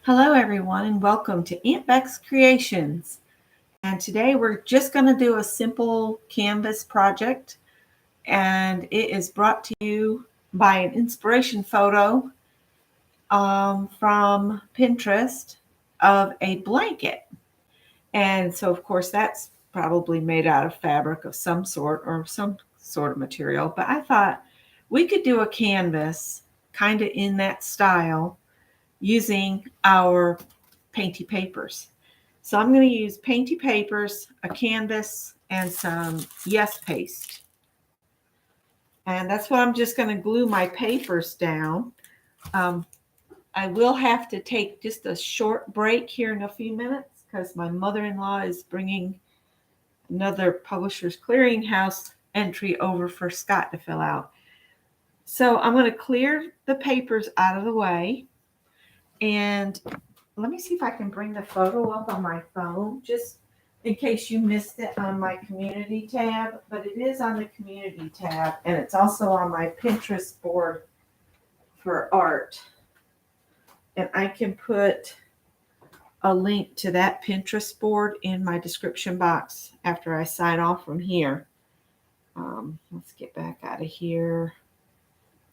Hello everyone and welcome to Aunt Beck's Creations. And today we're just going to do a simple canvas project, and it is brought to you by an inspiration photo from Pinterest of a blanket. And so of course that's probably made out of fabric of some sort or some sort of material, but I thought we could do a canvas kind of in that style using our painty papers. So I'm going to use painty papers, a canvas, and some Yes paste. And that's what I'm just going to glue my papers down. Um, I will have to take just a short break here in a few minutes because my mother-in-law is bringing another Publishers Clearinghouse entry over for Scott to fill out. So I'm going to clear the papers out of the way, and let me see if I can bring the photo up on my phone, just in case you missed it on my community tab. But it is on the community tab, and it's also on my Pinterest board for art. And I can put a link to that Pinterest board in my description box after I sign off from here. Let's get back out of here.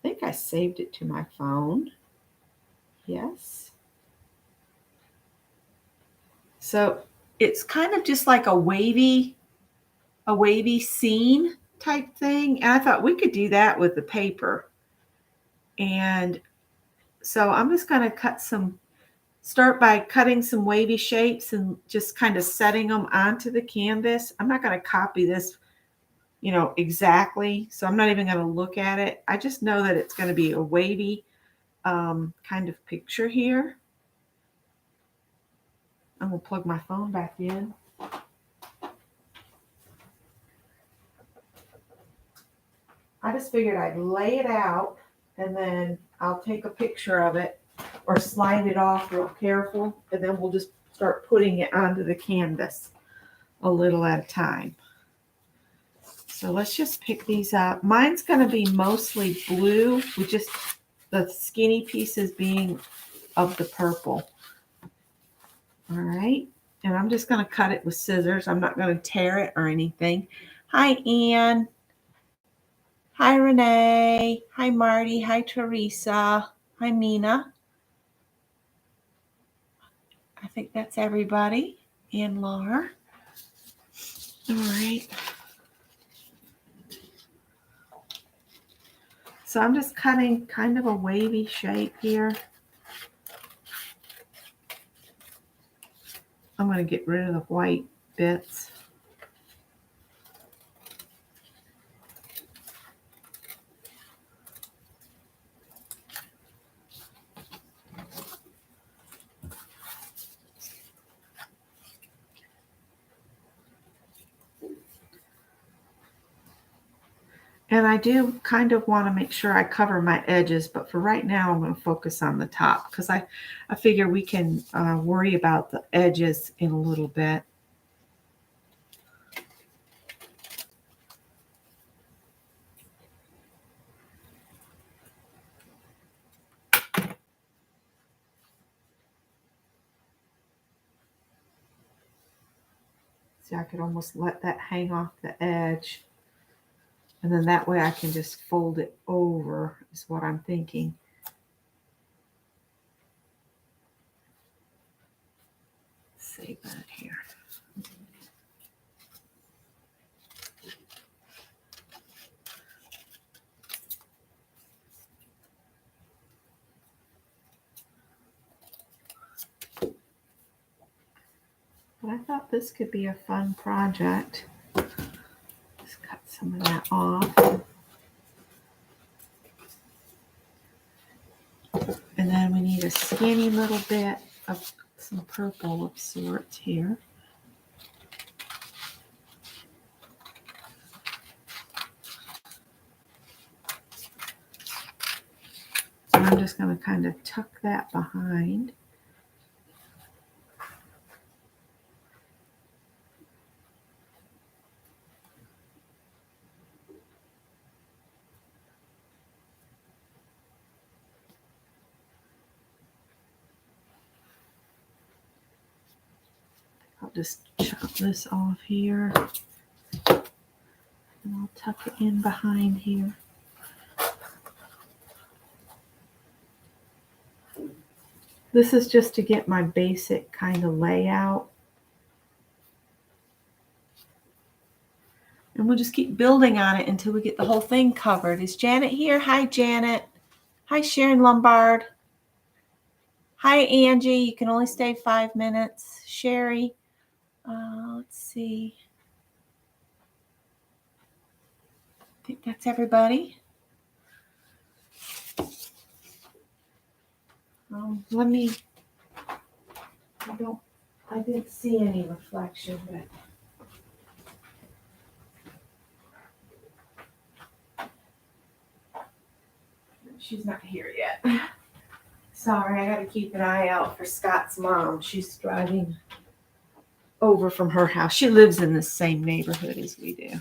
I think I saved it to my phone. Yes. So it's kind of just like a wavy scene type thing. And I thought we could do that with the paper. And so I'm just going to start by cutting some wavy shapes and just kind of setting them onto the canvas. I'm not going to copy this, exactly. So I'm not even going to look at it. I just know that it's going to be a wavy kind of picture here. I'm going to plug my phone back in. I just figured I'd lay it out and then I'll take a picture of it or slide it off real careful, and then we'll just start putting it onto the canvas a little at a time. So let's just pick these up. Mine's going to be mostly blue with just the skinny pieces being of the purple. All right. And I'm just going to cut it with scissors. I'm not going to tear it or anything. Hi, Anne. Hi, Renee. Hi, Marty. Hi, Teresa. Hi, Mina. I think that's everybody. And Laura. All right. So I'm just cutting kind of a wavy shape here. I'm going to get rid of the white bits. And I do kind of want to make sure I cover my edges, but for right now I'm going to focus on the top because I figure we can worry about the edges in a little bit. See, I could almost let that hang off the edge. And then that way I can just fold it over is what I'm thinking. Save that here. But I thought this could be a fun project. Just cut some of that off. And then we need a skinny little bit of some purple of sorts here. So I'm just going to kind of tuck that behind. I'll just chop this off here. And I'll tuck it in behind here. This is just to get my basic kind of layout. And we'll just keep building on it until we get the whole thing covered. Is Janet here? Hi, Janet. Hi, Sharon Lombard. Hi, Angie. You can only stay 5 minutes. Sherry. Let's see. I think that's everybody. I didn't see any reflection, but she's not here yet. Sorry, I got to keep an eye out for Scott's mom. She's driving over from her house. She lives in the same neighborhood as we do.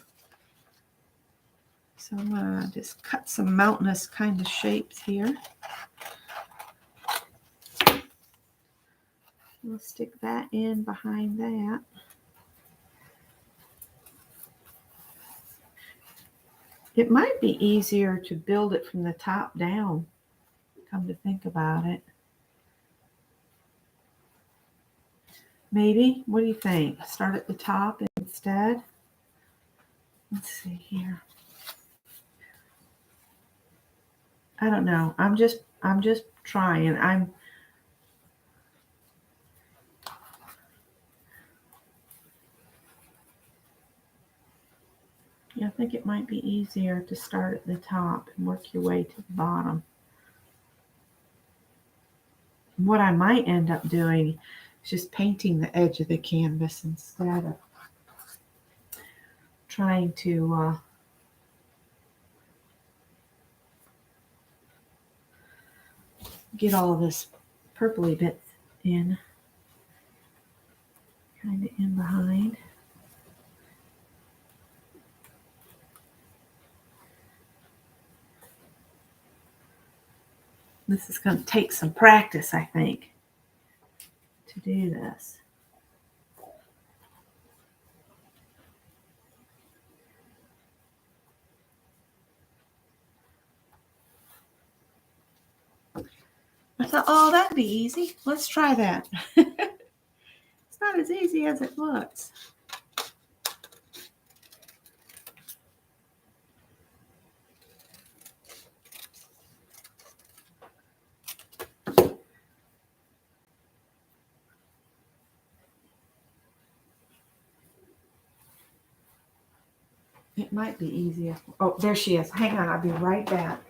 So I'm going to just cut some mountainous kind of shapes here. We'll stick that in behind that. It might be easier to build it from the top down, come to think about it. Maybe? What do you think? Start at the top instead? Let's see here. I don't know. I'm just trying. I think it might be easier to start at the top and work your way to the bottom. What I might end up doing is just painting the edge of the canvas instead of trying to get all of this purpley bits in, kind of in behind. This is going to take some practice, I think, to do this. I thought, oh, that'd be easy. Let's try that. It's not as easy as it looks. It might be easier. Oh, there she is. Hang on, I'll be right back.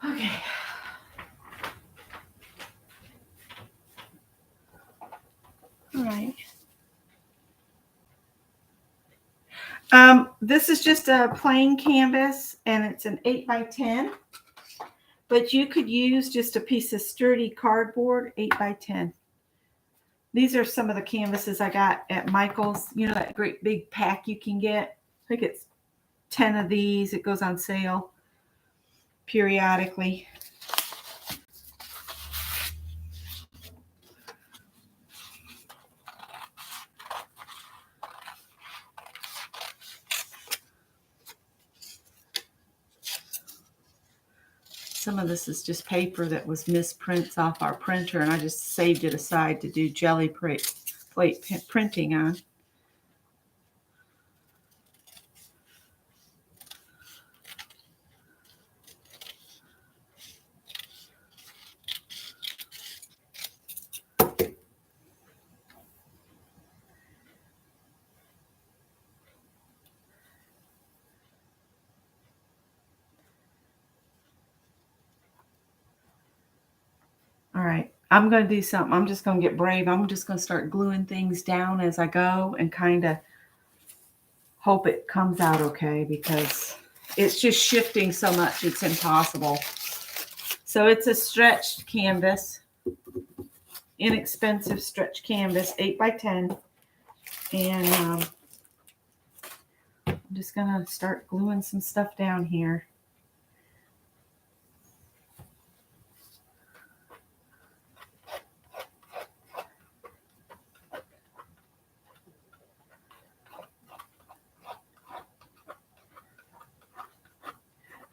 Okay. All right. This is just a plain canvas, and it's an 8x10. But you could use just a piece of sturdy cardboard, 8x10. These are some of the canvases I got at Michael's. You know that great big pack you can get? I think it's 10 of these. It goes on sale periodically. Some of this is just paper that was misprints off our printer, and I just saved it aside to do jelly plate printing on. All right, I'm going to do something. I'm just going to get brave. I'm just going to start gluing things down as I go and kind of hope it comes out okay, because it's just shifting so much. It's impossible. So it's a stretched canvas, inexpensive stretch canvas, 8 by 10. And I'm just going to start gluing some stuff down here.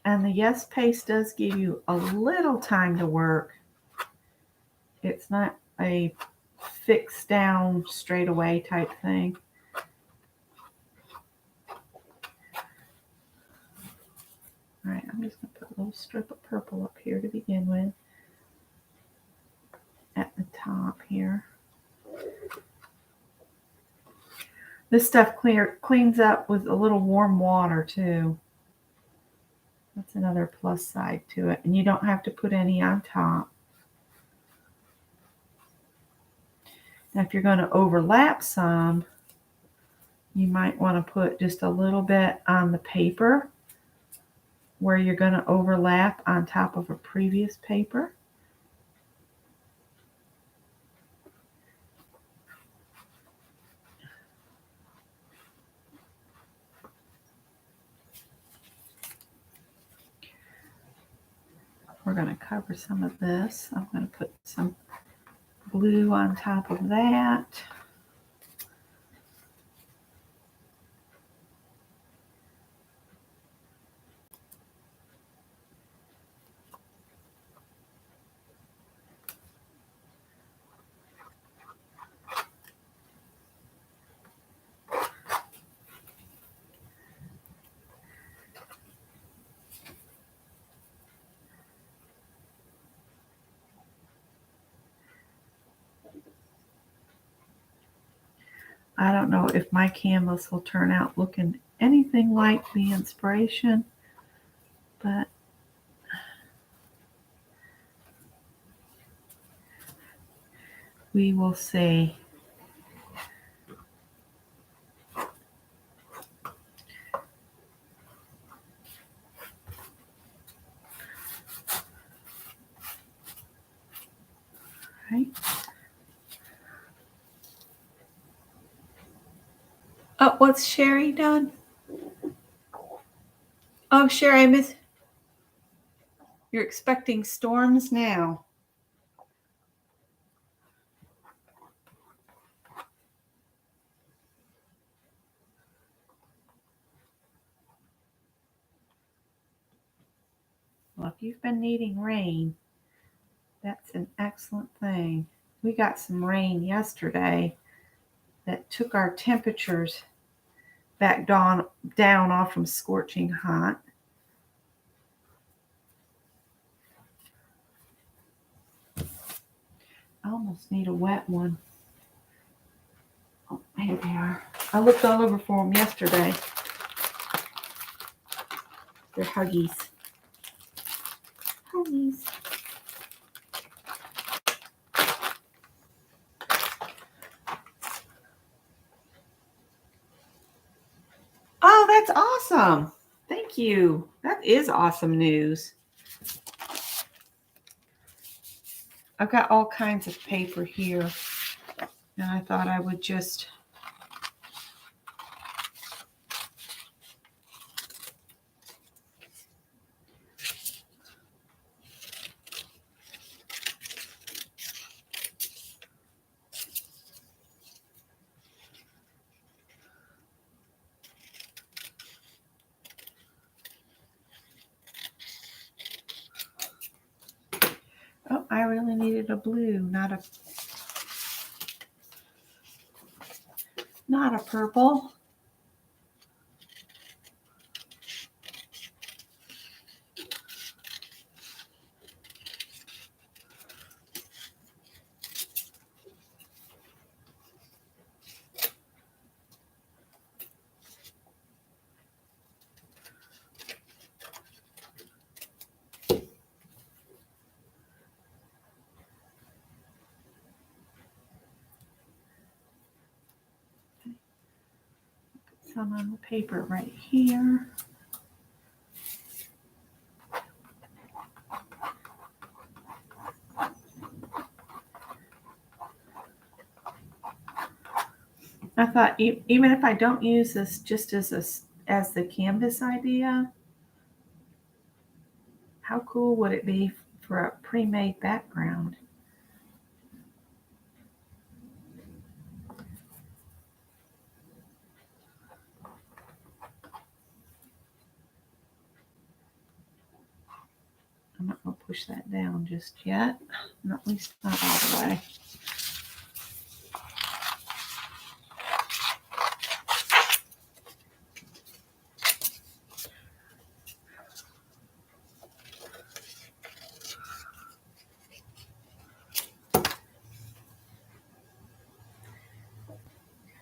And the Yes Paste does give you a little time to work. It's not a fix down straight away type thing. All right, I'm just going to put a little strip of purple up here to begin with at the top here. This stuff cleans up with a little warm water too. That's another plus side to it. And you don't have to put any on top. Now, if you're going to overlap some, you might want to put just a little bit on the paper where you're going to overlap on top of a previous paper. We're going to cover some of this. I'm going to put some blue on top of that. I don't know if my canvas will turn out looking anything like the inspiration, but we will see. Right. Oh, what's Sherry done? Oh, Sherry, I miss. You're expecting storms now. Well, if you've been needing rain, that's an excellent thing. We got some rain yesterday that took our temperatures back down off from scorching hot. I almost need a wet one. Oh, here they are. I looked all over for them yesterday. They're Huggies. Huggies. Oh, that's awesome. Thank you. That is awesome news. I've got all kinds of paper here, and I thought I would just wanted a blue, not a purple. Some on the paper right here. I thought even if I don't use this just as the canvas idea, how cool would it be for a pre-made background? I'm not going to push that down just yet, at least not all the way.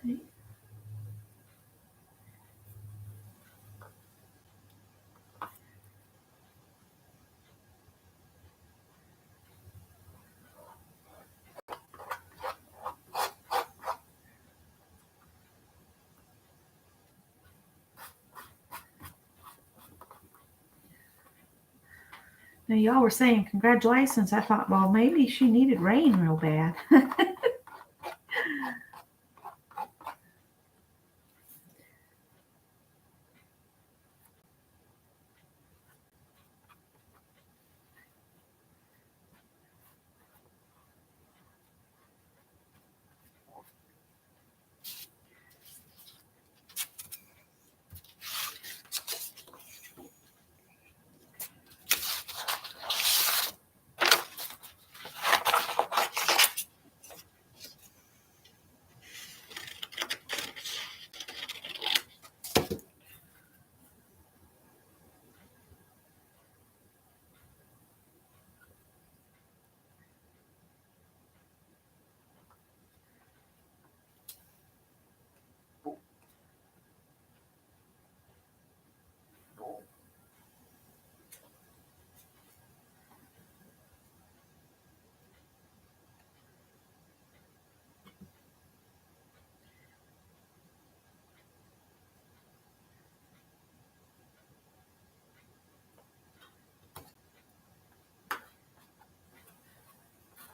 Okay. Now, y'all were saying congratulations. I thought, well, maybe she needed rain real bad.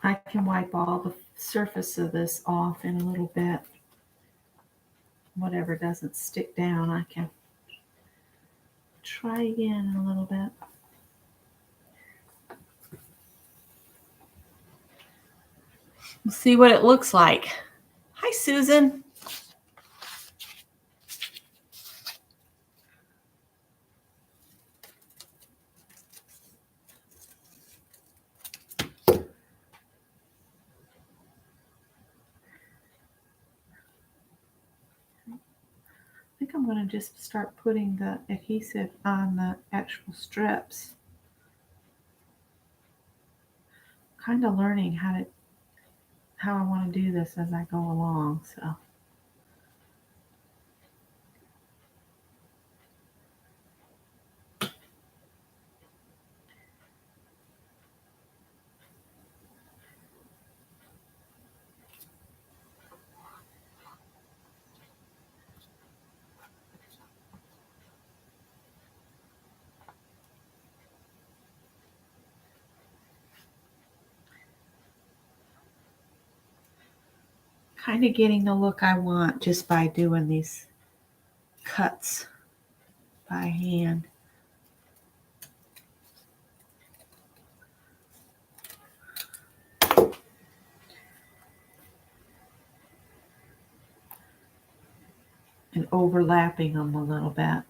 I can wipe all the surface of this off in a little bit. Whatever doesn't stick down, I can try again in a little bit. We'll see what it looks like. Hi, Susan. I think I'm going to just start putting the adhesive on the actual strips. Kind of learning how I want to do this as I go along. So kind of getting the look I want just by doing these cuts by hand. And overlapping them a little bit.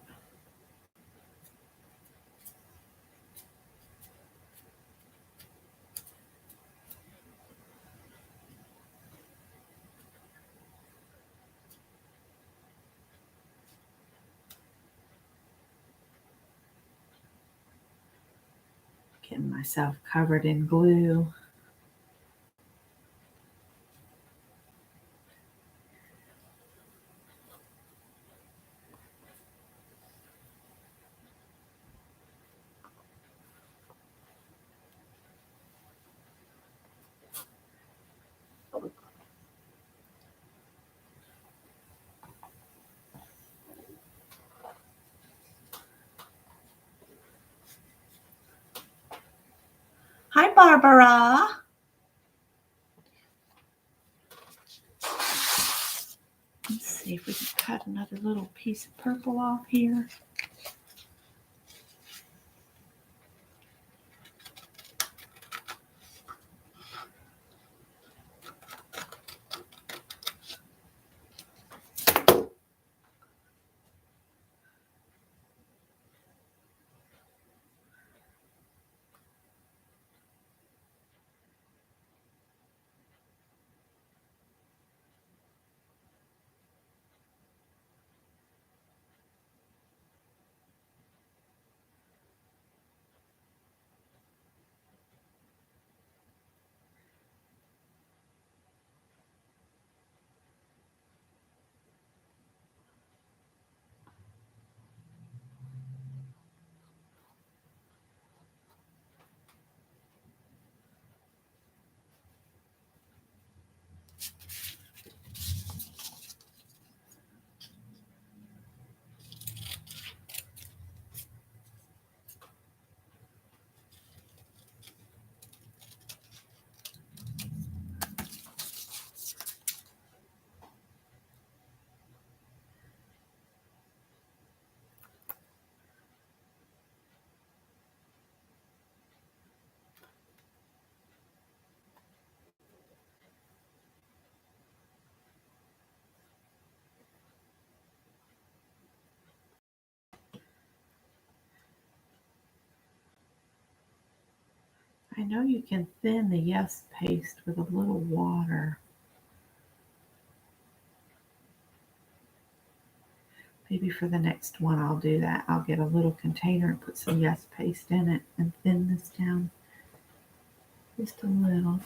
Getting myself covered in glue. Hi, Barbara. Let's see if we can cut another little piece of purple off here. I know you can thin the yes paste with a little water. Maybe for the next one I'll do that. I'll get a little container and put some yes paste in it and thin this down just a little.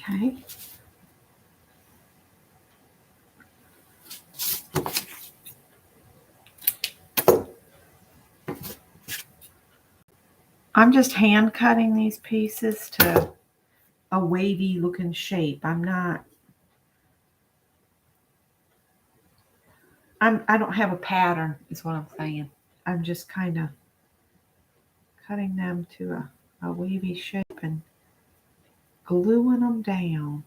Okay. I'm just hand cutting these pieces to a wavy looking shape. I don't have a pattern is what I'm saying. I'm just kind of cutting them to a wavy shape and gluing them down.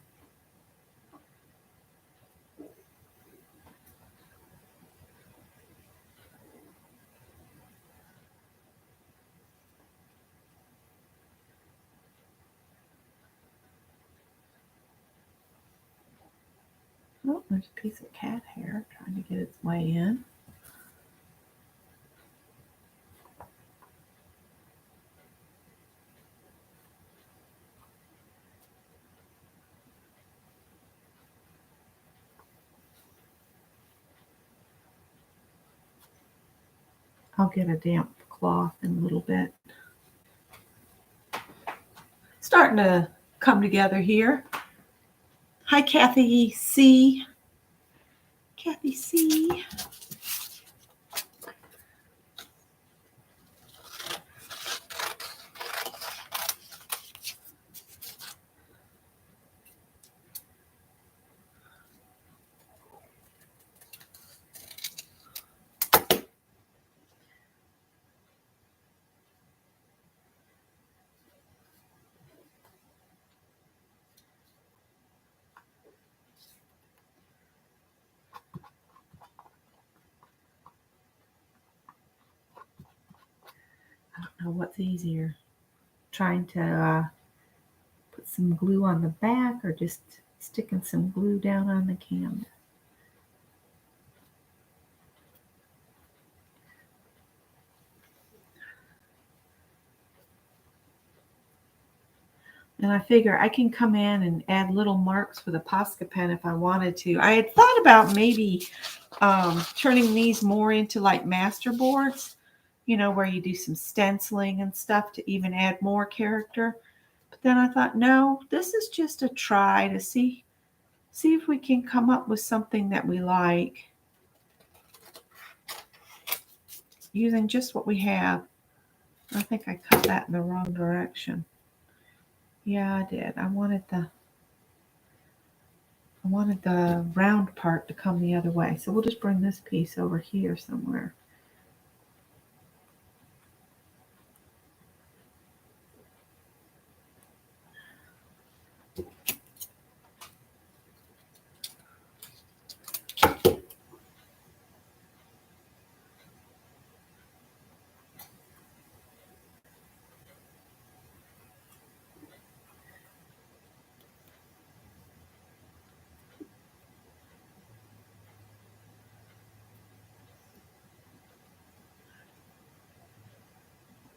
Oh, there's a piece of cat hair trying to get its way in. I'll get a damp cloth in a little bit. Starting to come together here. Hi, Kathy C. Kathy C. I don't know what's easier, trying to put some glue on the back or just sticking some glue down on the canvas. And I figure I can come in and add little marks with a Posca pen if I wanted to. I had thought about maybe turning these more into like master boards, where you do some stenciling and stuff to even add more character. But then I thought, no, this is just a try to see if we can come up with something that we like using just what we have. I think I cut that in the wrong direction. Yeah, I did. I wanted the round part to come the other way. So we'll just bring this piece over here somewhere.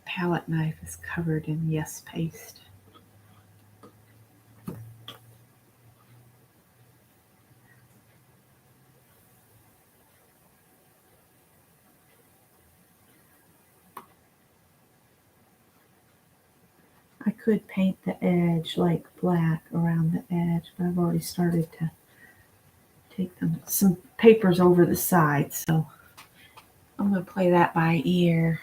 Palette knife is covered in Yes paste. I could paint the edge like black around the edge, but I've already started to take some papers over the side, so I'm going to play that by ear.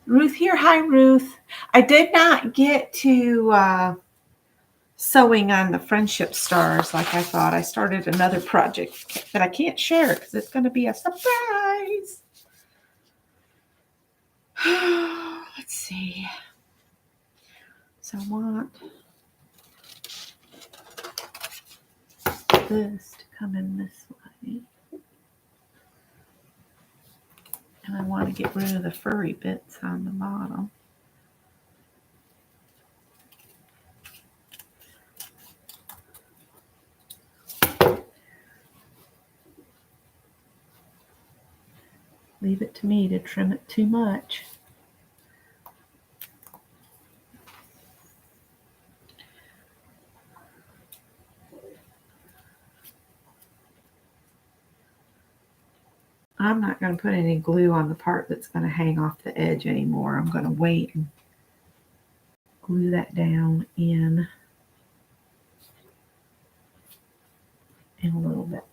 Ruth here. Hi, Ruth. I did not get to sewing on the friendship stars like I thought. I started another project that I can't share because it's going to be a surprise. Let's see. So I want this to come in this way. And I want to get rid of the furry bits on the bottom. Leave it to me to trim it too much. I'm not going to put any glue on the part that's going to hang off the edge anymore. I'm going to wait and glue that down in a little bit.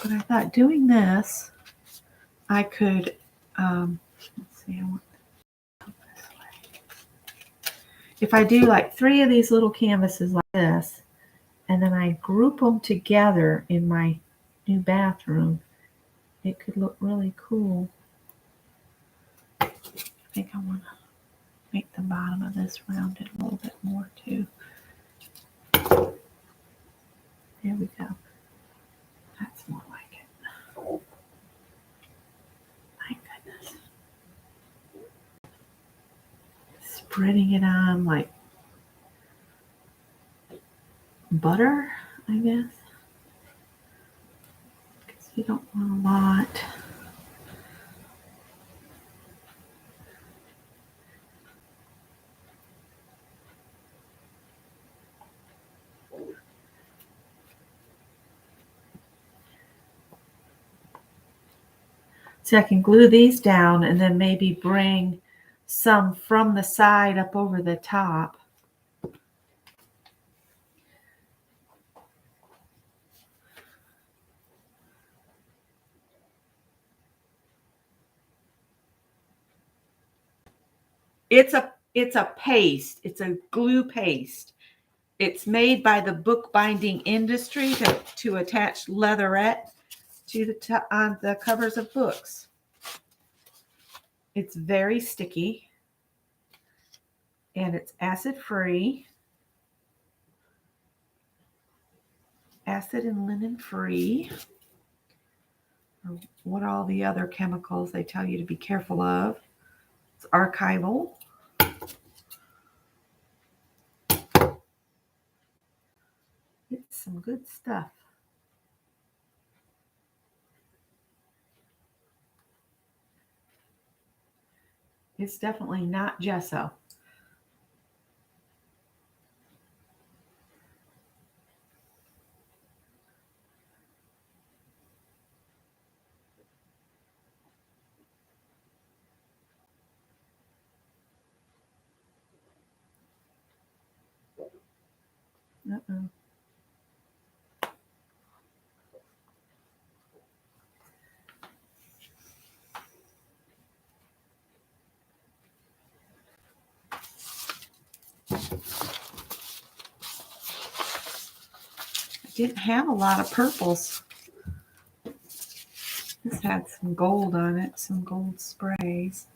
But I thought doing this, I could, let's see, I want to go this way. If I do like 3 of these little canvases like this, and then I group them together in my new bathroom, it could look really cool. I think I want to make the bottom of this rounded a little bit more too. There we go. That's more like it. My goodness. Spreading it on like butter, I guess. Because you don't want a lot. So I can glue these down and then maybe bring some from the side up over the top. It's a paste. It's a glue paste. It's made by the bookbinding industry to attach leatherette to on the covers of books. It's very sticky and it's acid free, acid and linen free. Or what all the other chemicals they tell you to be careful of. It's archival. It's some good stuff. It's definitely not gesso. Uh-oh. I didn't have a lot of purples. This had some gold on it, some gold sprays.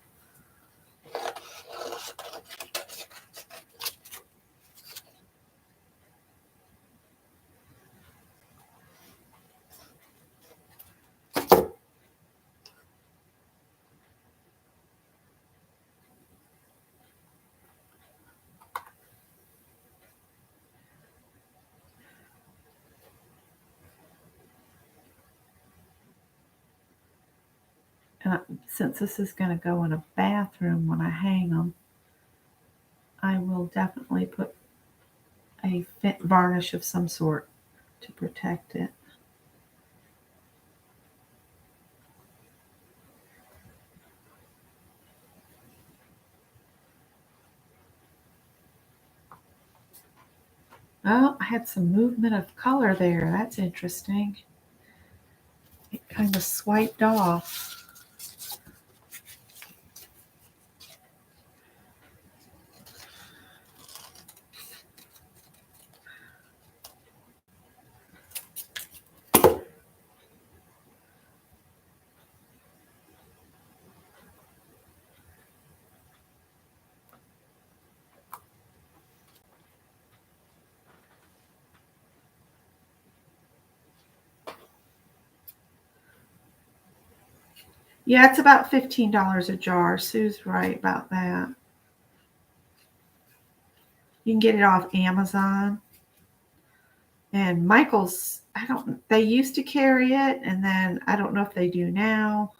Since this is going to go in a bathroom when I hang them, I will definitely put a varnish of some sort to protect it. Oh, I had some movement of color there. That's interesting. It kind of swiped off. Yeah, it's about $15 a jar. Sue's right about that. You can get it off Amazon. And Michael's, they used to carry it, and then I don't know if they do now.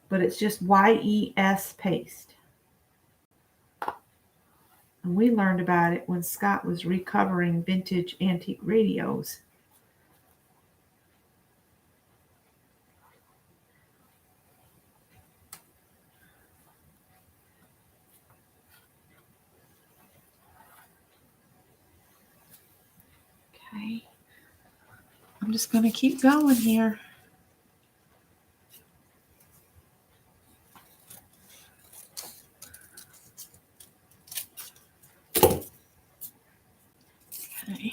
But it's just YES paste. And we learned about it when Scott was recovering vintage antique radios. Okay. I'm just going to keep going here. Okay.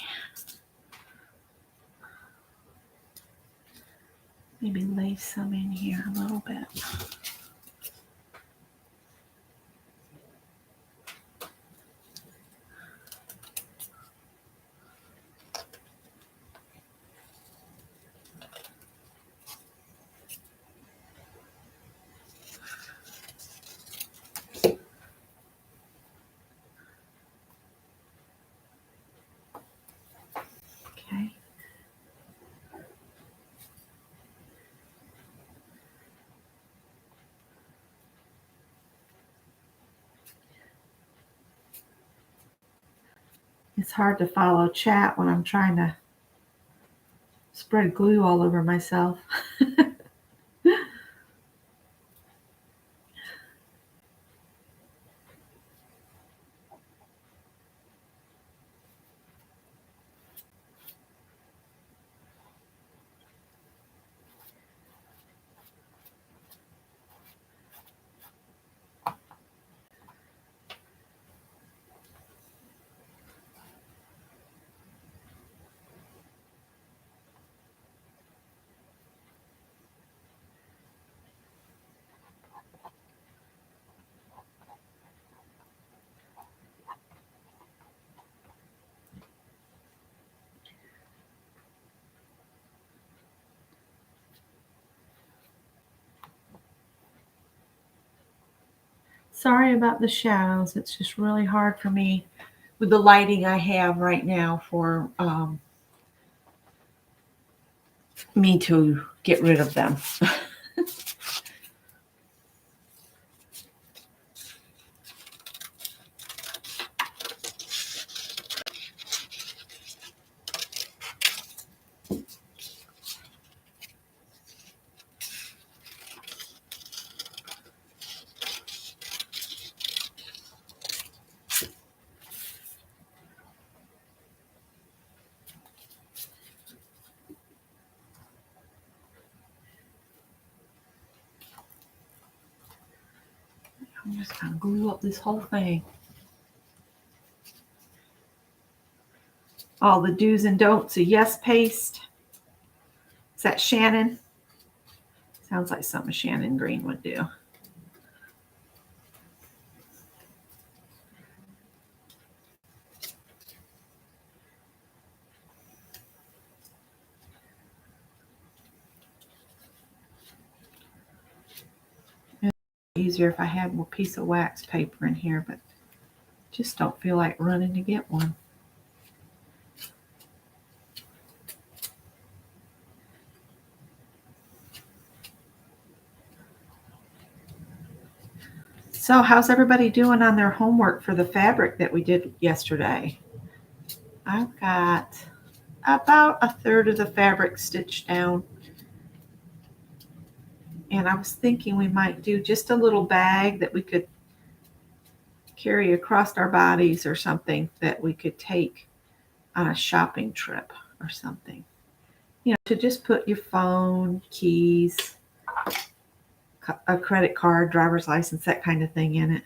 Maybe lay some in here a little bit. Okay. It's hard to follow chat when I'm trying to spread glue all over myself. Sorry about the shadows. It's just really hard for me with the lighting I have right now for me to get rid of them. I'm just going to glue up this whole thing. All the do's and don'ts of Yes Paste. Is that Shannon? Sounds like something Shannon Green would do. Easier if I had more piece of wax paper in here, but just don't feel like running to get one. So how's everybody doing on their homework for the fabric that we did yesterday? I've got about a third of the fabric stitched down. And I was thinking we might do just a little bag that we could carry across our bodies or something that we could take on a shopping trip or something. You know, to just put your phone, keys, a credit card, driver's license, that kind of thing in it.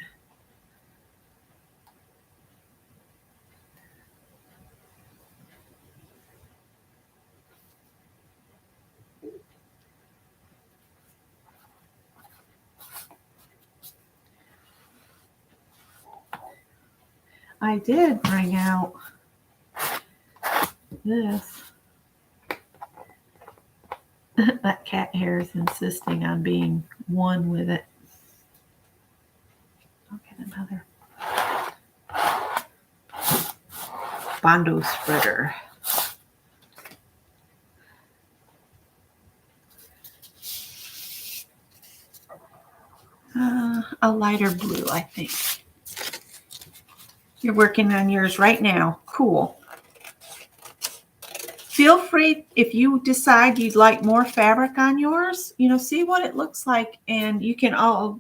I did bring out this. That cat hair is insisting on being one with it. I'll get another Bondo spreader. A lighter blue, I think. You're working on yours right now. Cool. Feel free, if you decide you'd like more fabric on yours, you know, see what it looks like, and you can all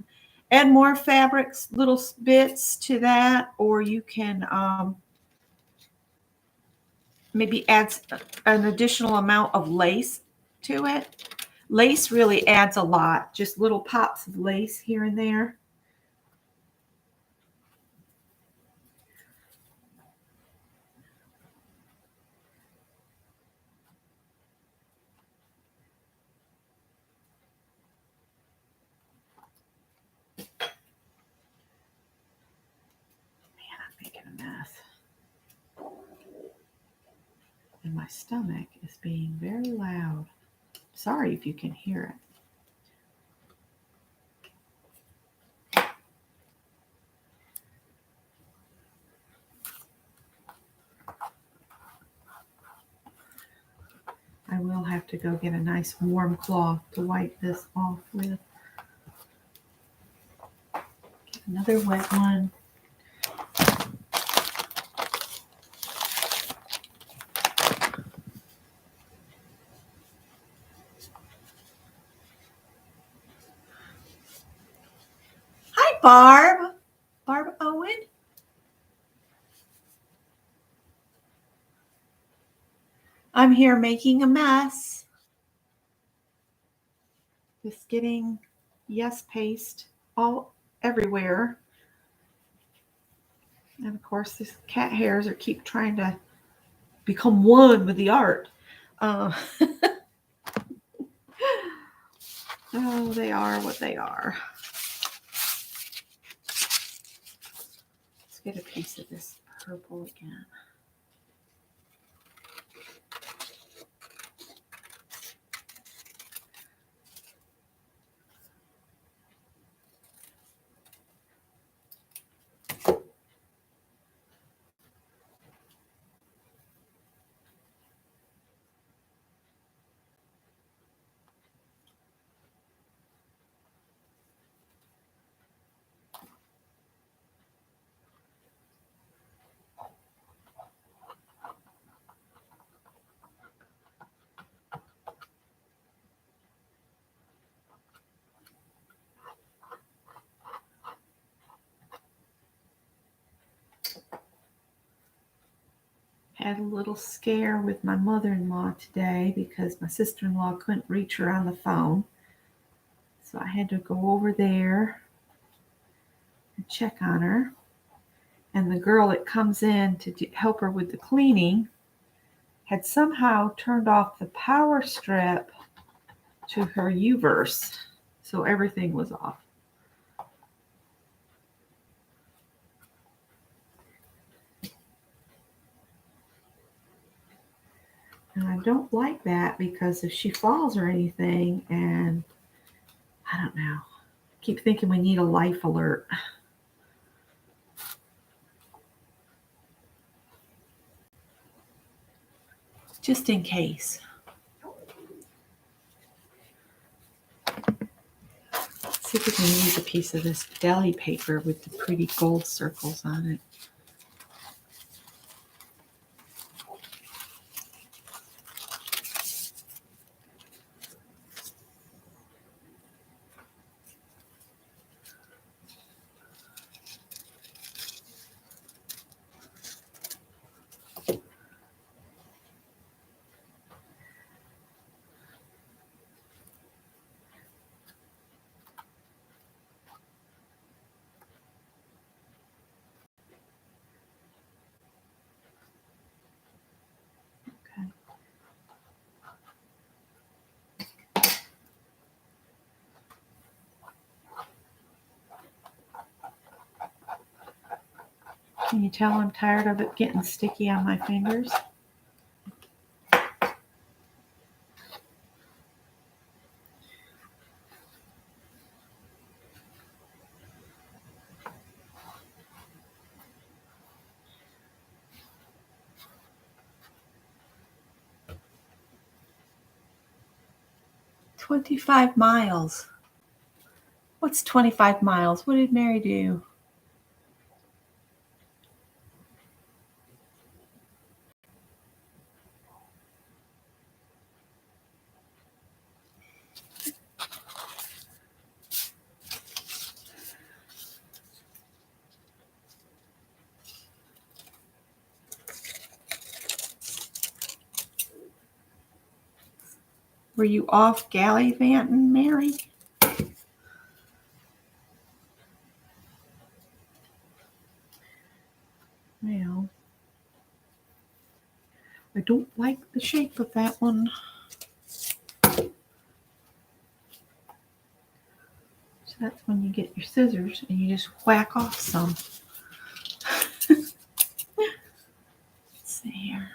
add more fabrics, little bits to that, or you can maybe add an additional amount of lace to it. Lace really adds a lot, just little pops of lace here and there. Making a mess. And my stomach is being very loud. Sorry if you can hear it. I will have to go get a nice warm cloth to wipe this off with. Get another wet one. Hi, Barb. Barb Owen. I'm here making a mess. Just getting Yes Paste all everywhere. And of course, these cat hairs are keep trying to become one with the art. Oh, they are what they are. Let's get a piece of this purple again. had a little scare with my mother-in-law today because my sister-in-law couldn't reach her on the phone. So I had to go over there and check on her. And the girl that comes in to help her with the cleaning had somehow turned off the power strip to her U-verse. So everything was off. And I don't like that because if she falls or anything, and I don't know, I keep thinking we need a life alert. Just in case. Let's see if we can use a piece of this deli paper with the pretty gold circles on it. Can you tell I'm tired of it getting sticky on my fingers? "25 miles. What's 25 miles? What did Mary do?" Were you off gallivanting, Mary? Well, I don't like the shape of that one. So that's when you get your scissors and you just whack off some. Let's see here.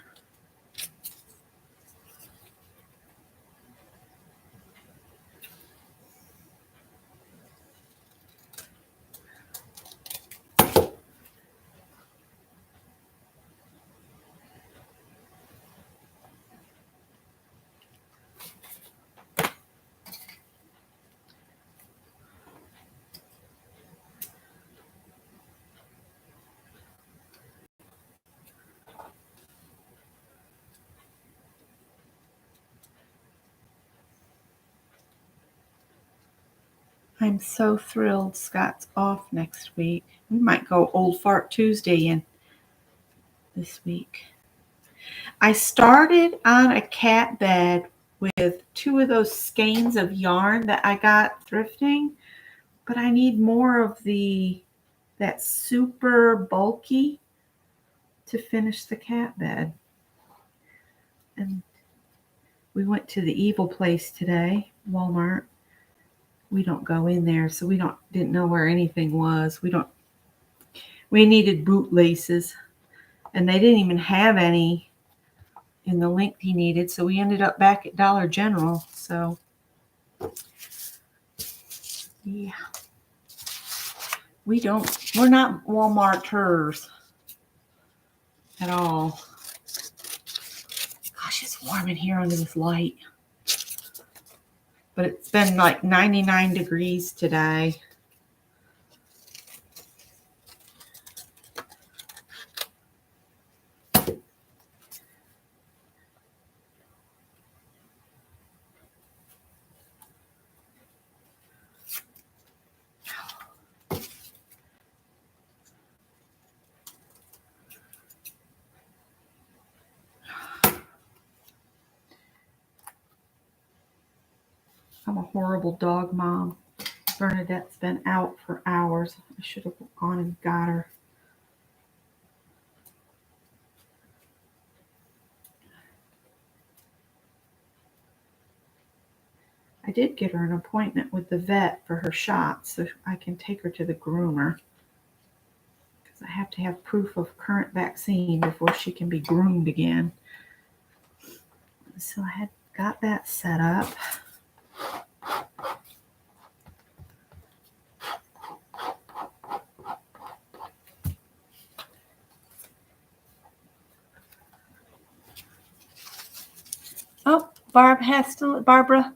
I'm so thrilled Scott's off next week. We might go Old Fart Tuesday in this week. I started on a cat bed with 2 of those skeins of yarn that I got thrifting, but I need more of that super bulky to finish the cat bed. And we went to the evil place today, Walmart. We don't go in there, so we didn't know where anything was. We needed boot laces, and they didn't even have any in the length he needed, so we ended up back at Dollar General. So yeah, we're not Walmarters at all. Gosh, it's warm in here under this light. But it's been like 99 degrees today. I'm a horrible dog mom. Bernadette's been out for hours. I should have gone and got her. I did get her an appointment with the vet for her shots, so I can take her to the groomer. Because I have to have proof of current vaccine before she can be groomed again. So I had got that set up. Oh, Barbara,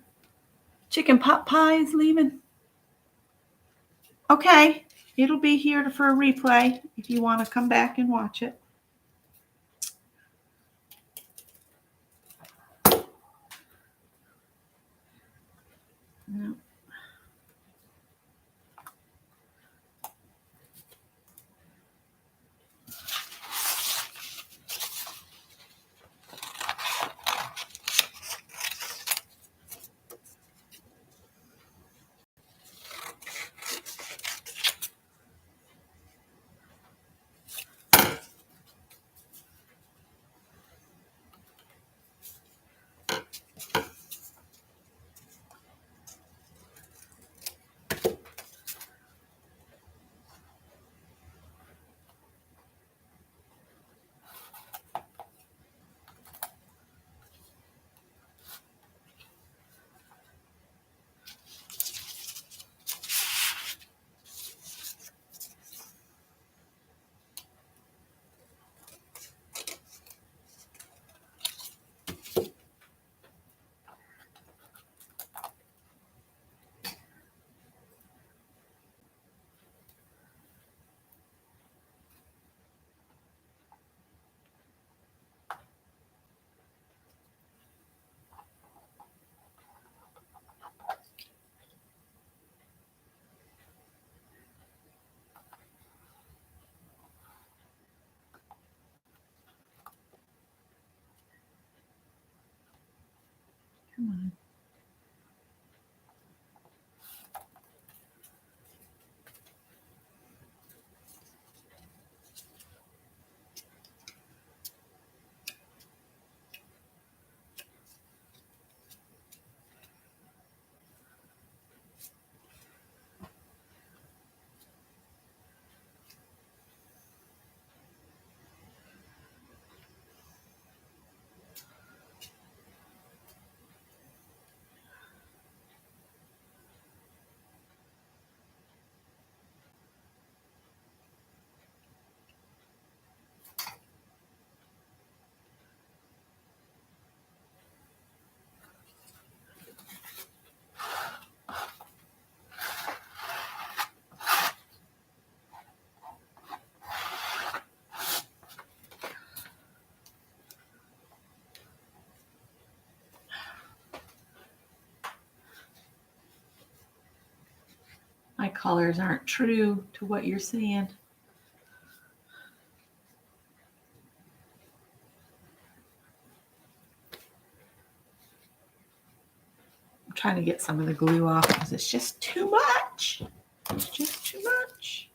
chicken pot pie is leaving. Okay, it'll be here for a replay if you want to come back and watch it. No. Come on. My colors aren't true to what you're seeing. I'm trying to get some of the glue off because it's just too much. It's just too much.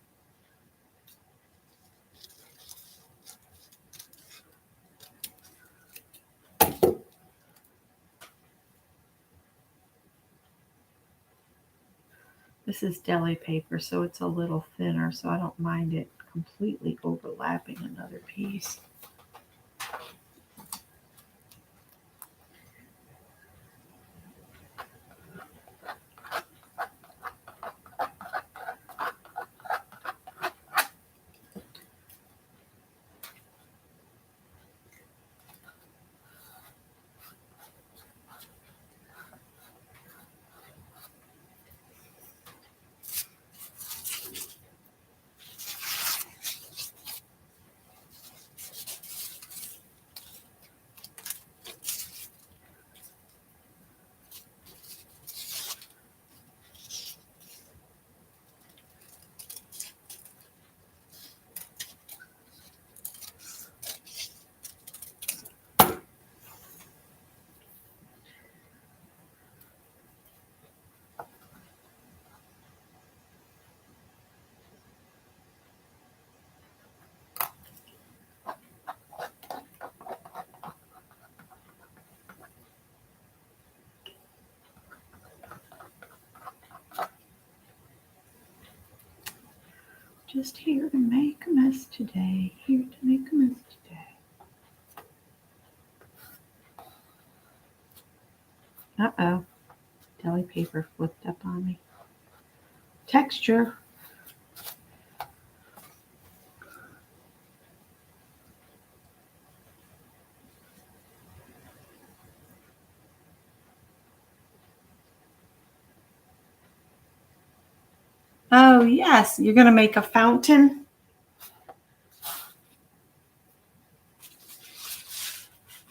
This is deli paper, so it's a little thinner, so I don't mind it completely overlapping another piece. Just here to make a mess today. Here to make a mess today. Uh-oh. Deli paper flipped up on me. Texture. Oh, yes. You're going to make a fountain.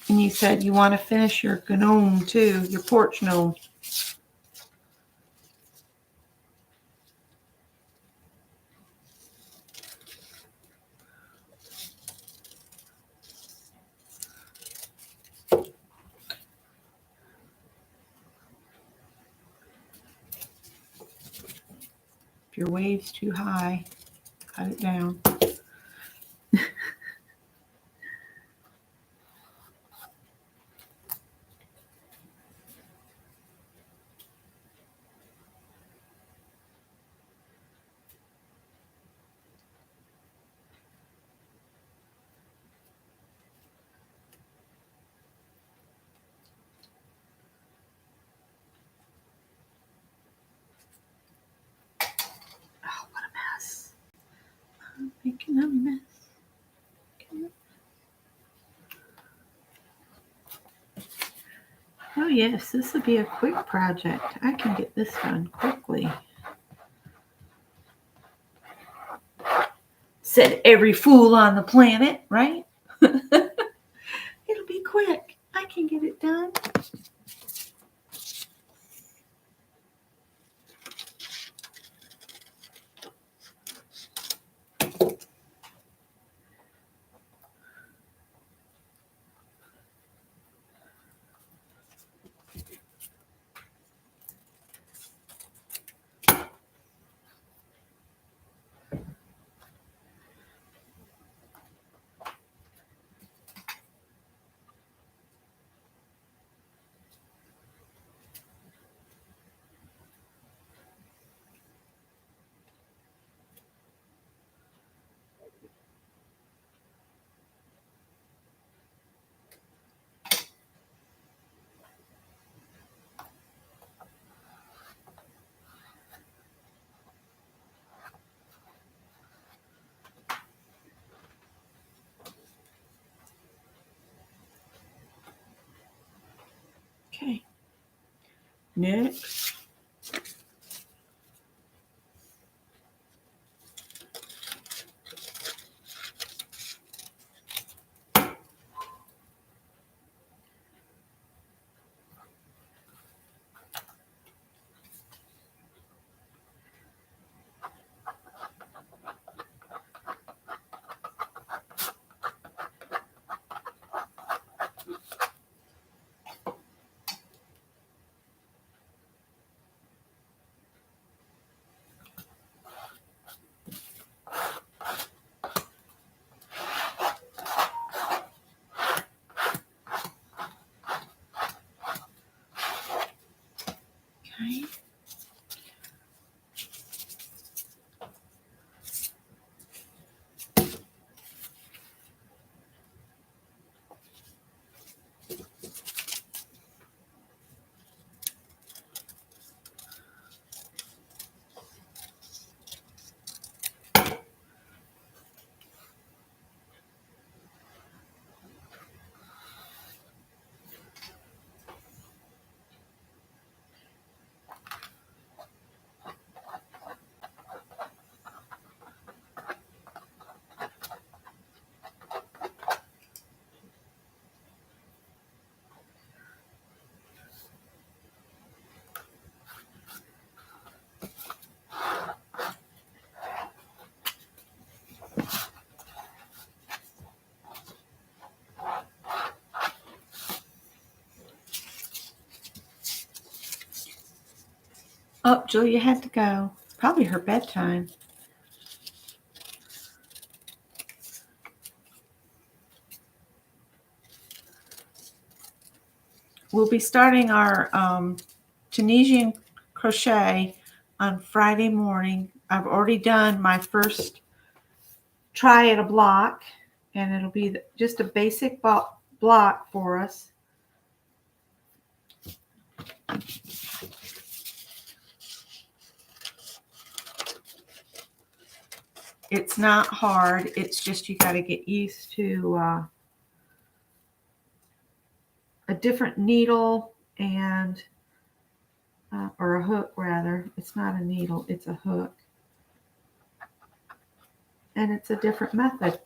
And you said you want to finish your gnome too, your porch gnome. If your wave's too high, cut it down. Oh, what a mess. I'm making a mess. Oh yes, this will be a quick project. I can get this done quickly. Said every fool on the planet, right? It'll be quick. I can get it done. Okay. Next. Okay. Oh, Julia had to go. Probably her bedtime. We'll be starting our Tunisian crochet on Friday morning. I've already done my first try at a block, and it'll be just a basic block for us. It's not hard. It's just you got to get used to a different needle and or a hook rather. It's not a needle, it's a hook. And it's a different method.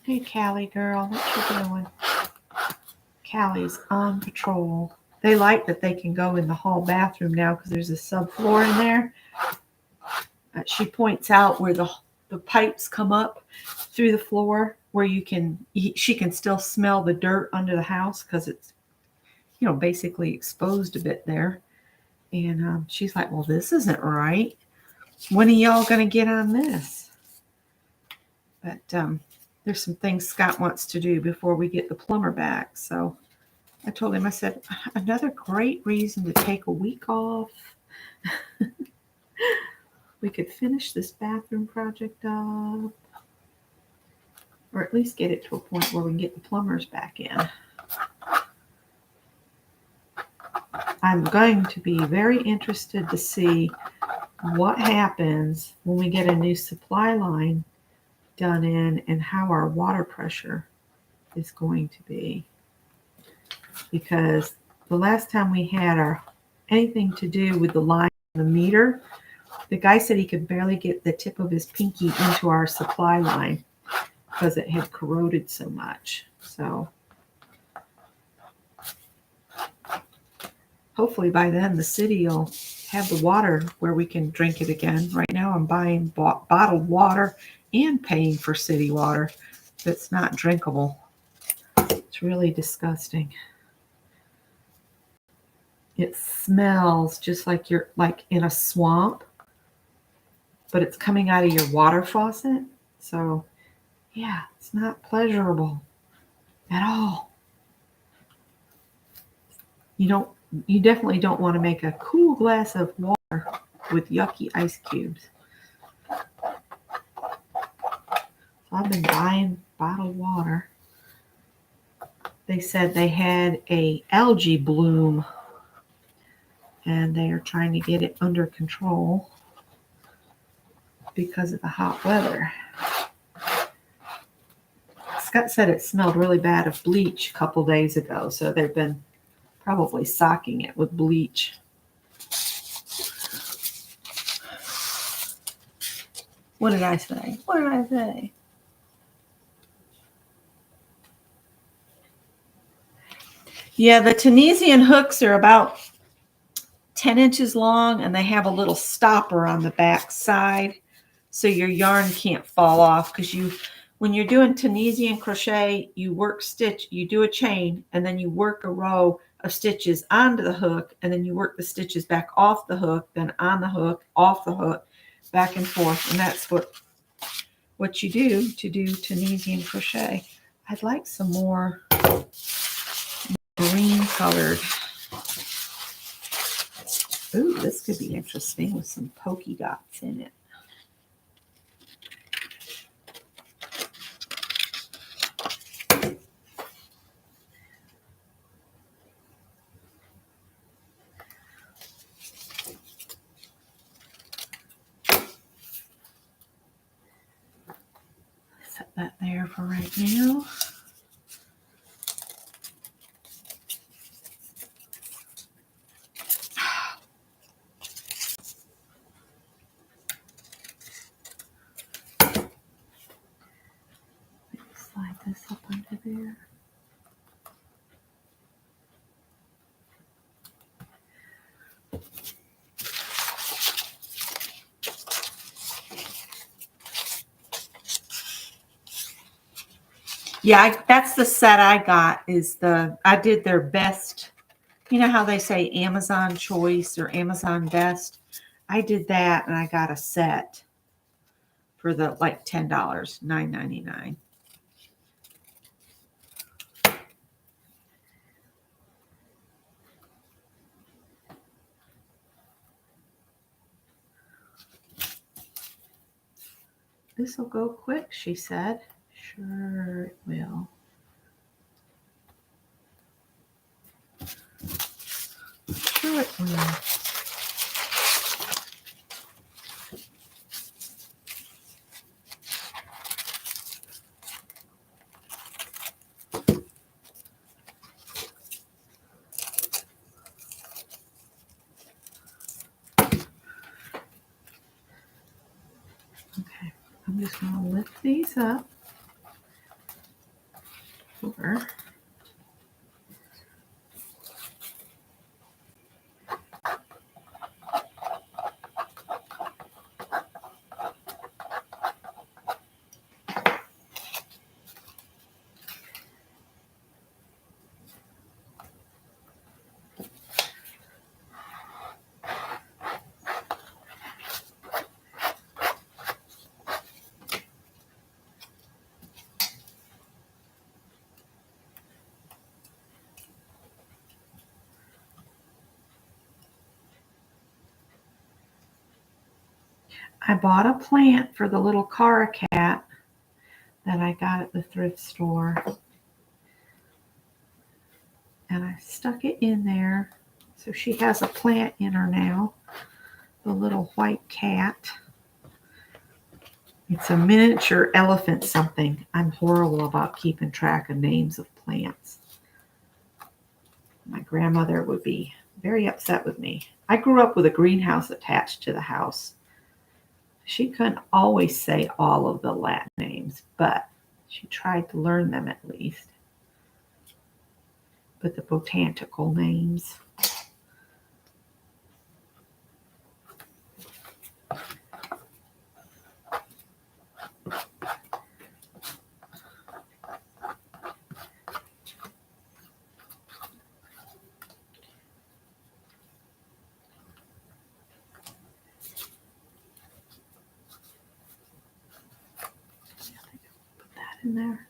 Hey, Callie girl, what you doing? Callie's on patrol. They like that they can go in the hall bathroom now because there's a subfloor in there. She points out where the pipes come up through the floor where she can still smell the dirt under the house because it's, basically exposed a bit there. And she's like, well, this isn't right. When are y'all going to get on this? But there's some things Scott wants to do before we get the plumber back. So I told him, I said, another great reason to take a week off. We could finish this bathroom project up. Or at least get it to a point where we can get the plumbers back in. I'm going to be very interested to see what happens when we get a new supply line done in and how our water pressure is going to be. Because the last time we had anything to do with the line on the meter, the guy said he could barely get the tip of his pinky into our supply line because it had corroded so much. So hopefully by then the city will have the water where we can drink it again. Right now I'm buying bottled water and paying for city water that's not drinkable. It's really disgusting. It smells just like you're like in a swamp, but it's coming out of your water faucet. So yeah, it's not pleasurable at all. You definitely don't want to make a cool glass of water with yucky ice cubes. So I've been buying bottled water. They said they had a algae bloom and they are trying to get it under control because of the hot weather. Scott said it smelled really bad of bleach a couple days ago, so they've been probably socking it with bleach. What did I say? What did I say? Yeah, the Tunisian hooks are about 10 inches long and they have a little stopper on the back side so your yarn can't fall off, because when you're doing Tunisian crochet, you do a chain and then you work a row of stitches onto the hook, and then you work the stitches back off the hook, then on the hook, off the hook, back and forth. And that's what you do to do Tunisian crochet. I'd like some more green colored. Ooh, this could be interesting with some polka dots in it. Set that there for right now. Slide this up under there. Yeah, that's the set I got. I did their best. You know how they say Amazon Choice or Amazon Best? I did that and I got a set for the like $10, $9.99. This will go quick, she said. Sure it will. Sure it will. Okay, I'm just going to lift these up. Over. I bought a plant for the little Cara cat that I got at the thrift store. And I stuck it in there. So she has a plant in her now. The little white cat. It's a miniature elephant something. I'm horrible about keeping track of names of plants. My grandmother would be very upset with me. I grew up with a greenhouse attached to the house. She couldn't always say all of the Latin names, but she tried to learn them at least. But the botanical names. Put that in there.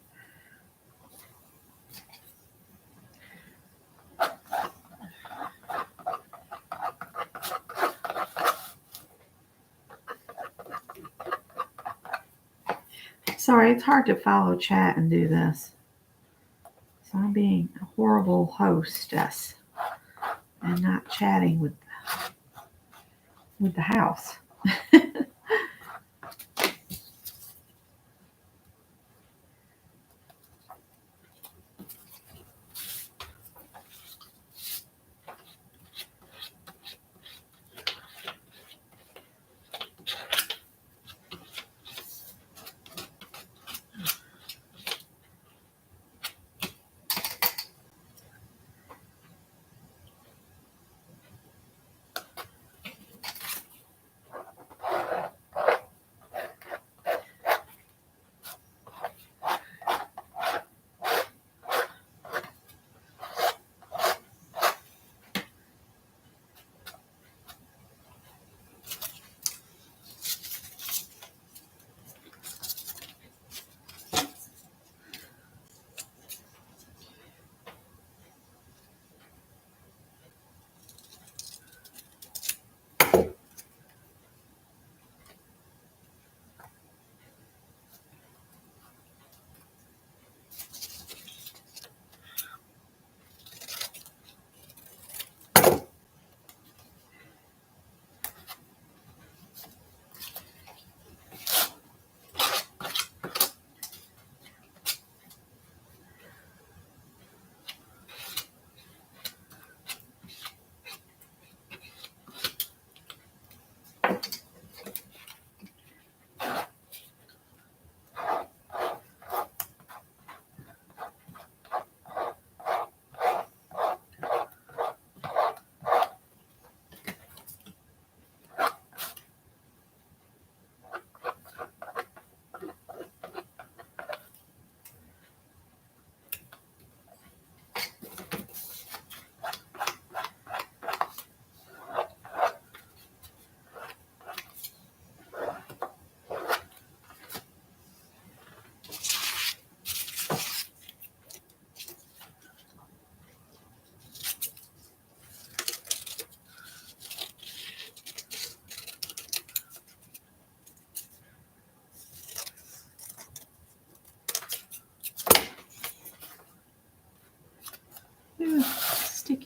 Sorry, it's hard to follow chat and do this. So I'm being a horrible hostess and not chatting with the house.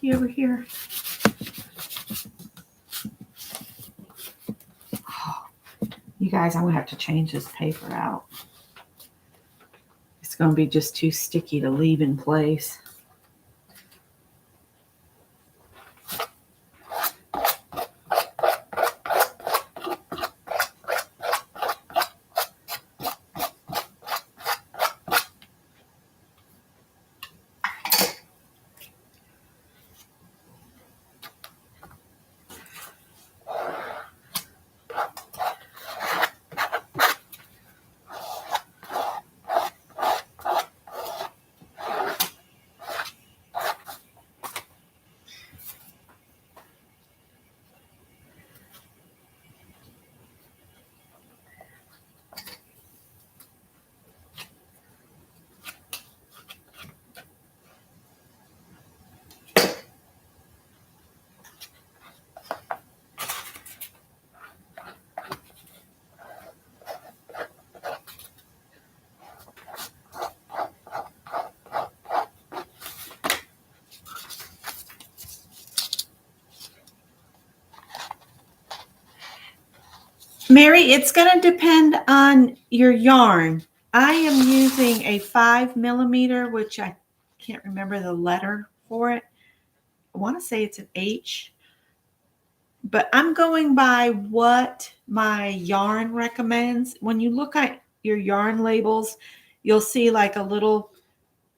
coffee over here? Oh, you guys, I'm going to have to change this paper out. It's going to be just too sticky to leave in place. Mary, it's going to depend on your yarn. I am using a 5mm, which I can't remember the letter for it. I want to say it's an H, but I'm going by what my yarn recommends. When you look at your yarn labels, you'll see like a little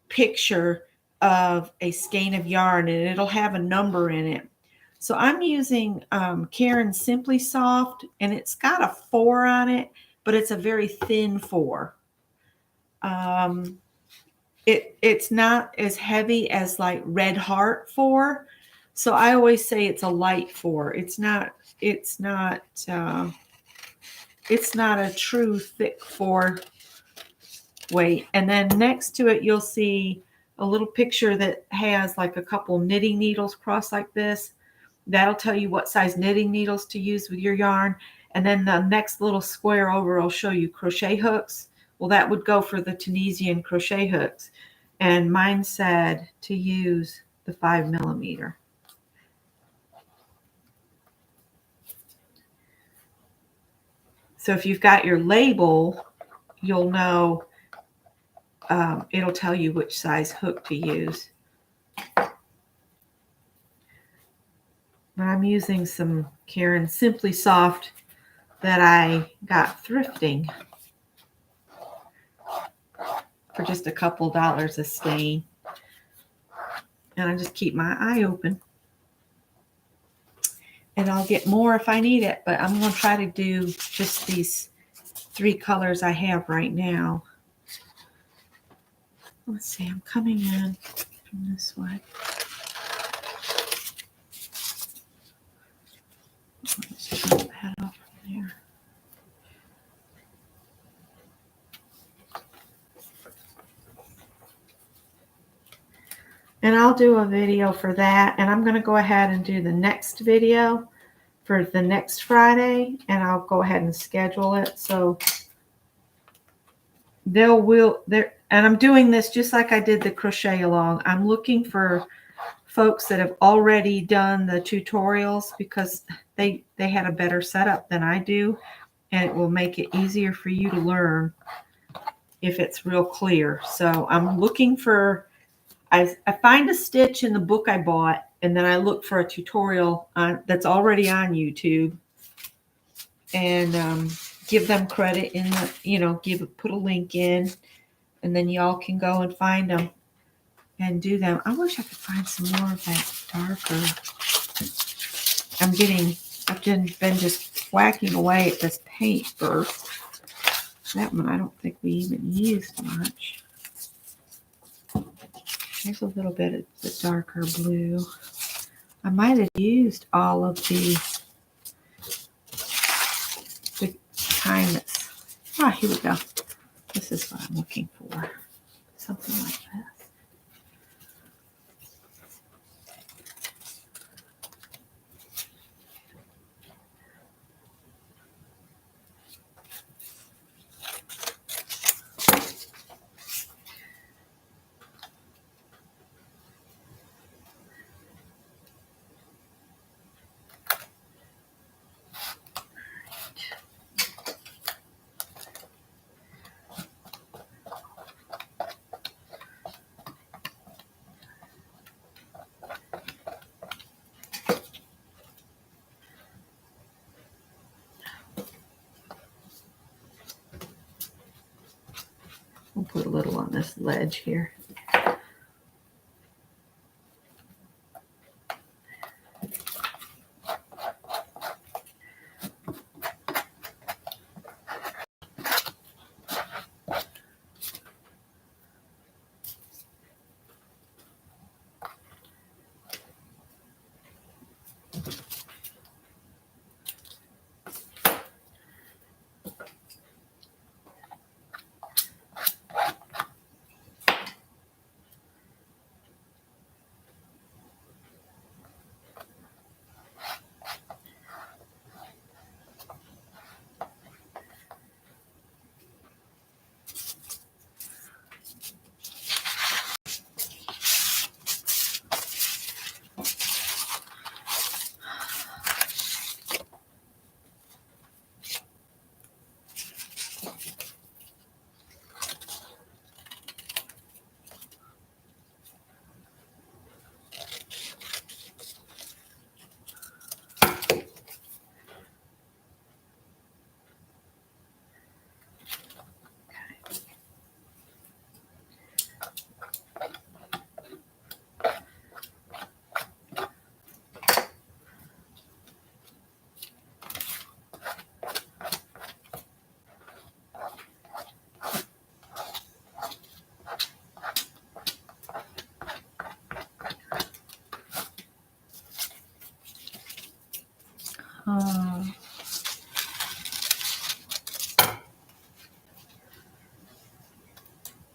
picture of a skein of yarn, and it'll have a number in it. So I'm using Karen Simply Soft, and it's got a 4 on it, but it's a very thin 4. It's not as heavy as like Red Heart 4. So I always say it's a light 4. It's not a true thick 4 weight. And then next to it, you'll see a little picture that has like a couple knitting needles crossed like this. That'll tell you what size knitting needles to use with your yarn. And then the next little square over will show you crochet hooks. Well, that would go for the Tunisian crochet hooks. And mine said to use the 5mm. So if you've got your label, you'll know, it'll tell you which size hook to use. But I'm using some Karen Simply Soft that I got thrifting for just a couple dollars a skein. And I just keep my eye open. And I'll get more if I need it, but I'm going to try to do just these 3 colors I have right now. Let's see, I'm coming in from this way. Let's jump that off from there. And I'll do a video for that. And I'm going to go ahead and do the next video for the next Friday. And I'll go ahead and schedule it. So and I'm doing this just like I did the crochet along. I'm looking for folks that have already done the tutorials because they had a better setup than I do. And it will make it easier for you to learn if it's real clear. So I'm looking for, I find a stitch in the book I bought, and then I look for a tutorial that's already on YouTube, and give them credit in the, put a link in, and then y'all can go and find them and do them. I wish I could find some more of that darker. I've been just whacking away at this paper. That one I don't think we even used much. There's a little bit of the darker blue. I might have used all of the kind that's, here we go. This is what I'm looking for. Something like this. put a little on this ledge here.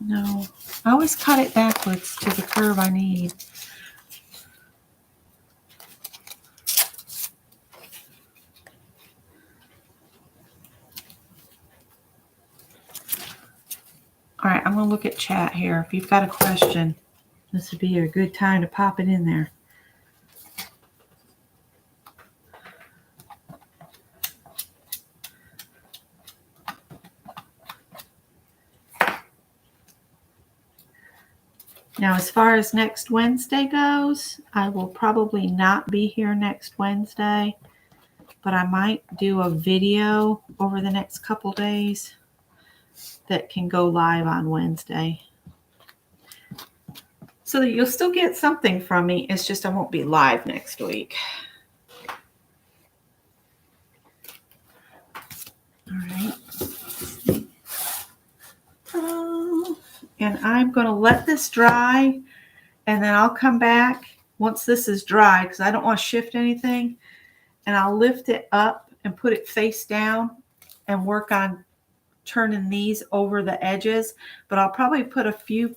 No, I always cut it backwards to the curve I need. All right, I'm going to look at chat here. If you've got a question, this would be a good time to pop it in there. Now, as far as next Wednesday goes, I will probably not be here next Wednesday, but I might do a video over the next couple days that can go live on Wednesday. So that you'll still get something from me. It's just I won't be live next week. All right. And I'm going to let this dry, and then I'll come back once this is dry because I don't want to shift anything. And I'll lift it up and put it face down and work on turning these over the edges. But I'll probably put a few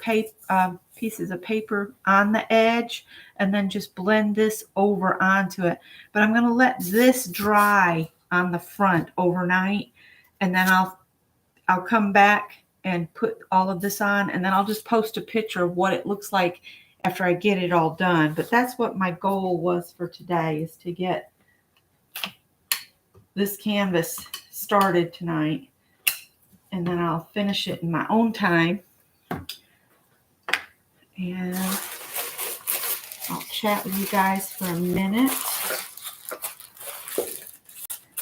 pieces of paper on the edge and then just blend this over onto it. But I'm going to let this dry on the front overnight, and then I'll come back and put all of this on, and then I'll just post a picture of what it looks like after I get it all done. But that's what my goal was for today, is to get this canvas started tonight, and then I'll finish it in my own time, and I'll chat with you guys for a minute.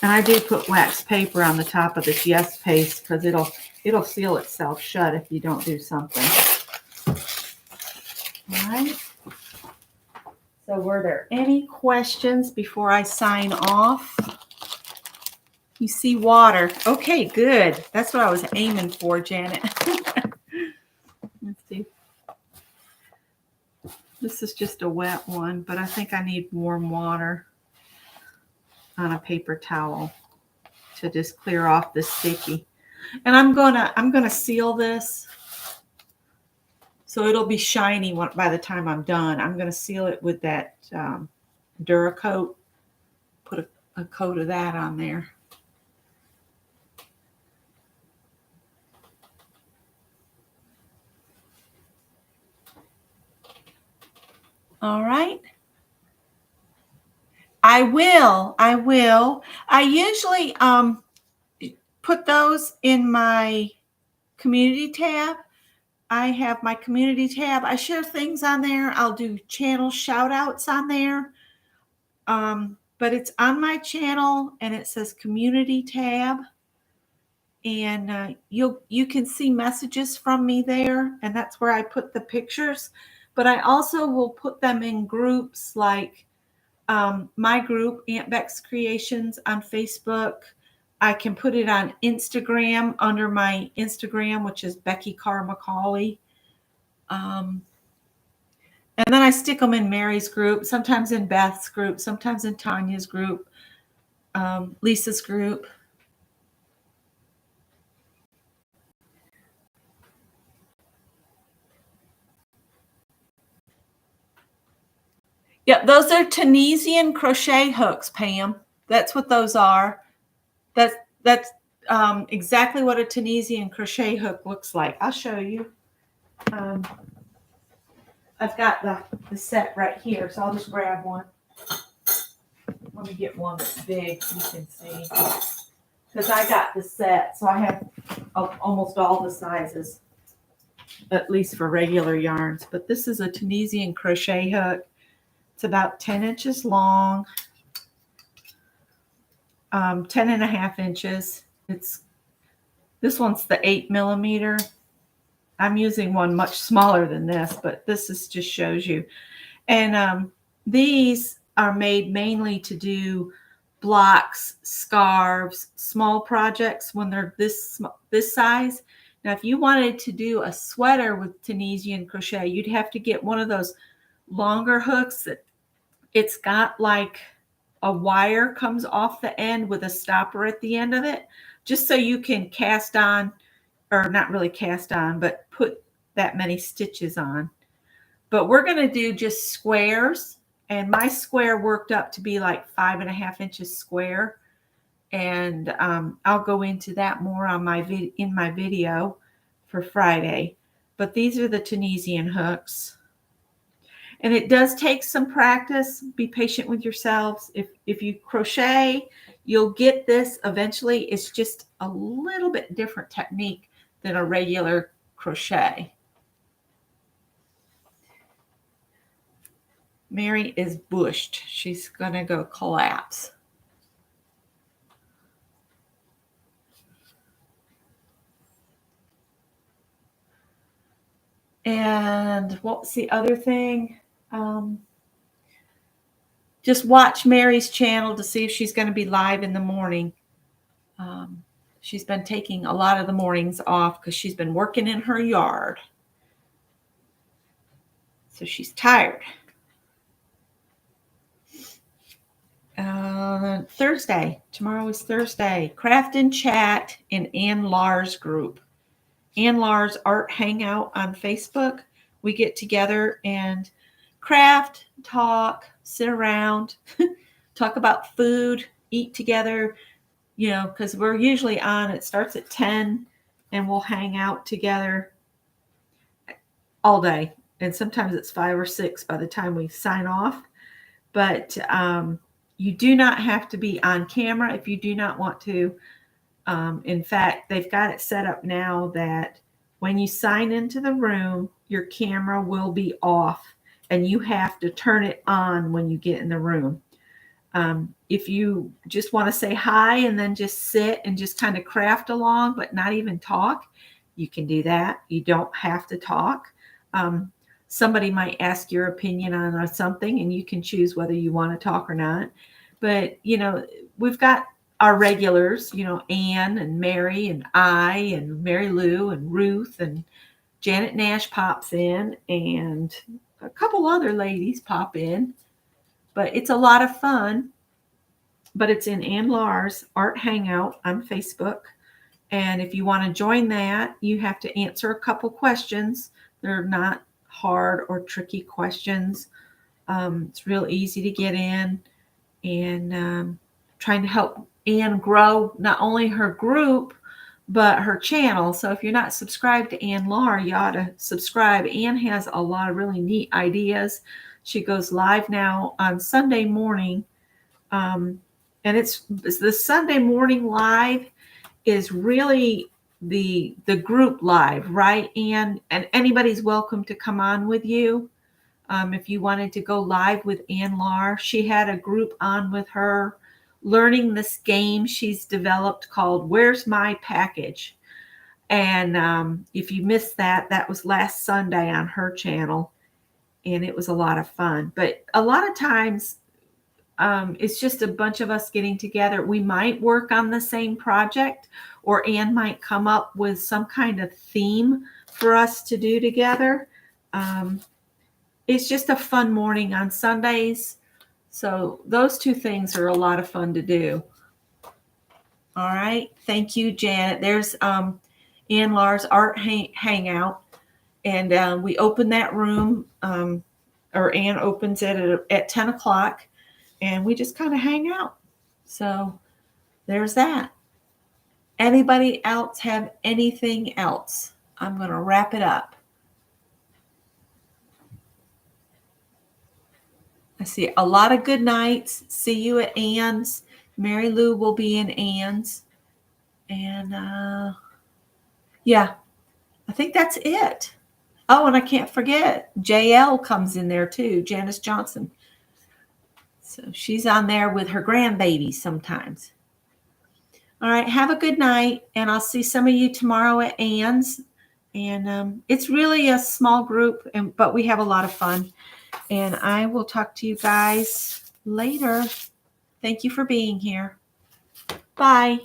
And I did put wax paper on the top of this Yes paste because it'll seal itself shut if you don't do something. All right. So were there any questions before I sign off? You see water. Okay, good. That's what I was aiming for, Janet. Let's see. This is just a wet one, but I think I need warm water on a paper towel to just clear off the sticky. And I'm gonna seal this so it'll be shiny by the time I'm done. I'm gonna seal it with that Duracoat. Put a coat of that on there. All right. I will. I usually put those in my community tab. I have my community tab. I share things on there. I'll do channel shout outs on there. But it's on my channel and it says community tab. and you can see messages from me there, and that's where I put the pictures. But I also will put them in groups like my group, Aunt Beck's Creations, on Facebook. I can put it on Instagram under my Instagram, which is Becky Carr McCauley. And then I stick them in Mary's group, sometimes in Beth's group, sometimes in Tanya's group, Lisa's group. Yeah, those are Tunisian crochet hooks, Pam. That's what those are. That's exactly what a Tunisian crochet hook looks like. I'll show you. I've got the set right here, so I'll just grab one. Let me get one that's big so you can see. Because I got the set, so I have almost all the sizes, at least for regular yarns. But this is a Tunisian crochet hook. It's about 10 inches long, 10 and a half inches. This one's the 8 millimeter. I'm using one much smaller than this, but this just shows you. And these are made mainly to do blocks, scarves, small projects when they're this size. Now, if you wanted to do a sweater with Tunisian crochet, you'd have to get one of those longer hooks that it's got like a wire comes off the end with a stopper at the end of it, just so you can cast on, or not really cast on, but put that many stitches on. But we're going to do just squares, and my square worked up to be like 5.5 inches square. And I'll go into that more on in my video for Friday. But these are the Tunisian hooks. And it does take some practice. Be patient with yourselves. If you crochet, you'll get this eventually. It's just a little bit different technique than a regular crochet. Mary is bushed. She's going to go collapse. And what's the other thing? Just watch Mary's channel to see if she's going to be live in the morning. She's been taking a lot of the mornings off because she's been working in her yard. So she's tired. Thursday. Tomorrow is Thursday. Craft and Chat in Ann Lars group. Ann Lars Art Hangout on Facebook. We get together and craft, talk, sit around, talk about food, eat together, because we're usually on. It starts at 10 and we'll hang out together all day. And sometimes it's 5 or 6 by the time we sign off. But you do not have to be on camera if you do not want to. In fact, they've got it set up now that when you sign into the room, your camera will be off and you have to turn it on when you get in the room. If you just want to say hi and then just sit and just kind of craft along, but not even talk, you can do that. You don't have to talk. Somebody might ask your opinion on something and you can choose whether you want to talk or not. But, we've got our regulars, Anne and Mary and I and Mary Lou and Ruth and Janet Nash pops in and a couple other ladies pop in. But it's a lot of fun. But it's in Ann Lars Art Hangout on Facebook. And if you want to join that, you have to answer a couple questions. They're not hard or tricky questions. It's real easy to get in, and trying to help Ann grow not only her group, but her channel. So if you're not subscribed to Ann Lar, you ought to subscribe. Ann has a lot of really neat ideas. She goes live now on Sunday morning. And it's the Sunday morning live is really the group live, right? And anybody's welcome to come on with you. If you wanted to go live with Ann Lar, she had a group on with her learning this game she's developed called Where's My Package? And if you missed that, that was last Sunday on her channel, and it was a lot of fun. But a lot of times, it's just a bunch of us getting together. We might work on the same project, or Anne might come up with some kind of theme for us to do together. It's just a fun morning on Sundays. So those two things are a lot of fun to do. All right. Thank you, Janet. There's Ann Lars Art Hangout. And we open that room, or Ann opens it at 10 o'clock, and we just kind of hang out. So there's that. Anybody else have anything else? I'm going to wrap it up. I see a lot of good nights. See you at Ann's. Mary Lou will be in Ann's. And yeah, I think that's it. Oh, and I can't forget, JL comes in there too, Janice Johnson. So she's on there with her grandbaby sometimes. All right, have a good night, and I'll see some of you tomorrow at Ann's. And it's really a small group, but we have a lot of fun. And I will talk to you guys later. Thank you for being here. Bye.